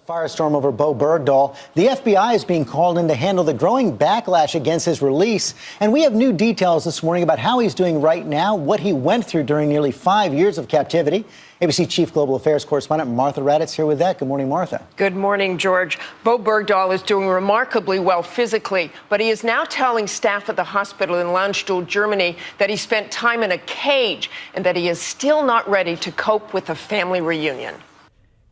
Firestorm over Bowe Bergdahl. The FBI is being called in to handle the growing backlash against his release. And we have new details this morning about how he's doing right now, what he went through during nearly 5 years of captivity. ABC Chief Global Affairs Correspondent Martha Raddatz here with that. Good morning, Martha. Good morning, George. Bowe Bergdahl is doing remarkably well physically, but he is now telling staff at the hospital in Landstuhl, Germany, that he spent time in a cage and that he is still not ready to cope with a family reunion.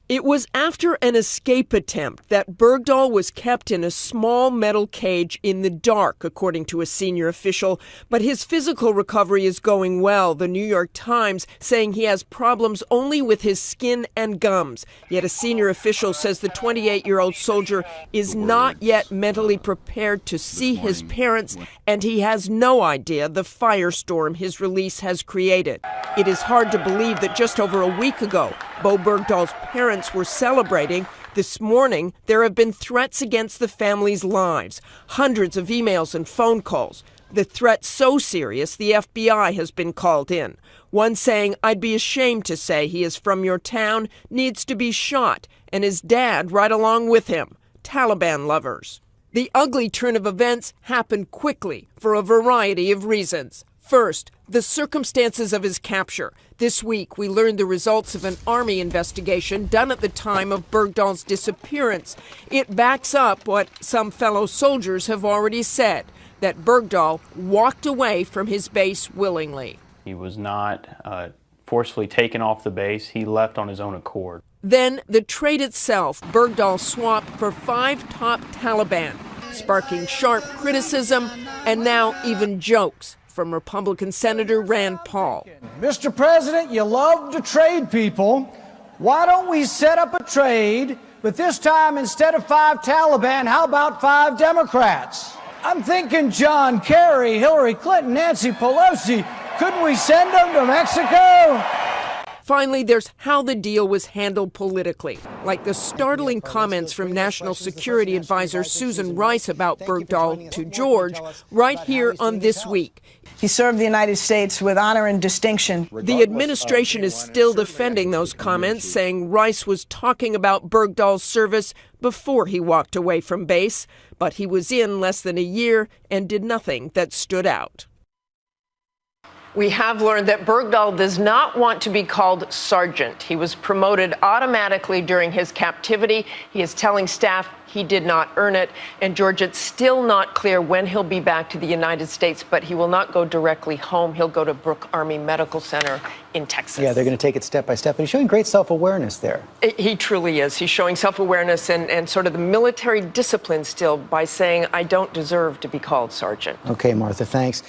It was after an escape attempt that Bergdahl was kept in a small metal cage in the dark, according to a senior official. But his physical recovery is going well, the New York Times saying he has problems only with his skin and gums. Yet a senior official says the 28-year-old soldier is not yet mentally prepared to see his parents, and he has no idea the firestorm his release has created. It is hard to believe that just over a week ago, Bowe Bergdahl's parents were celebrating. This morning, there have been threats against the family's lives, hundreds of emails and phone calls. The threat so serious, the FBI has been called in. One saying, "I'd be ashamed to say he is from your town, needs to be shot," and his dad right along with him. Taliban lovers. The ugly turn of events happened quickly for a variety of reasons. First, the circumstances of his capture. This week, we learned the results of an Army investigation done at the time of Bergdahl's disappearance. It backs up what some fellow soldiers have already said, that Bergdahl walked away from his base willingly. He was not forcefully taken off the base. He left on his own accord. Then the trade itself, Bergdahl swapped for 5 top Taliban, sparking sharp criticism and now even jokes from Republican Senator Rand Paul. Mr. President, you love to trade people. Why don't we set up a trade, but this time instead of 5 Taliban, how about 5 Democrats? I'm thinking John Kerry, Hillary Clinton, Nancy Pelosi. Couldn't we send them to Mexico? Finally, there's how the deal was handled politically, like the startling comments from National Security Advisor Susan Rice about Bergdahl to George right here on This Week. He served the United States with honor and distinction. The administration is still defending those comments, saying Rice was talking about Bergdahl's service before he walked away from base, but he was in less than a year and did nothing that stood out. We have learned that Bergdahl does not want to be called sergeant. He was promoted automatically during his captivity. He is telling staff he did not earn it. And George, it's still not clear when he'll be back to the United States, but he will not go directly home. He'll go to Brooke Army Medical Center in Texas. Yeah, they're going to take it step by step. But he's showing great self-awareness there. He truly is. He's showing self-awareness and sort of the military discipline still by saying, I don't deserve to be called sergeant. Okay, Martha, thanks.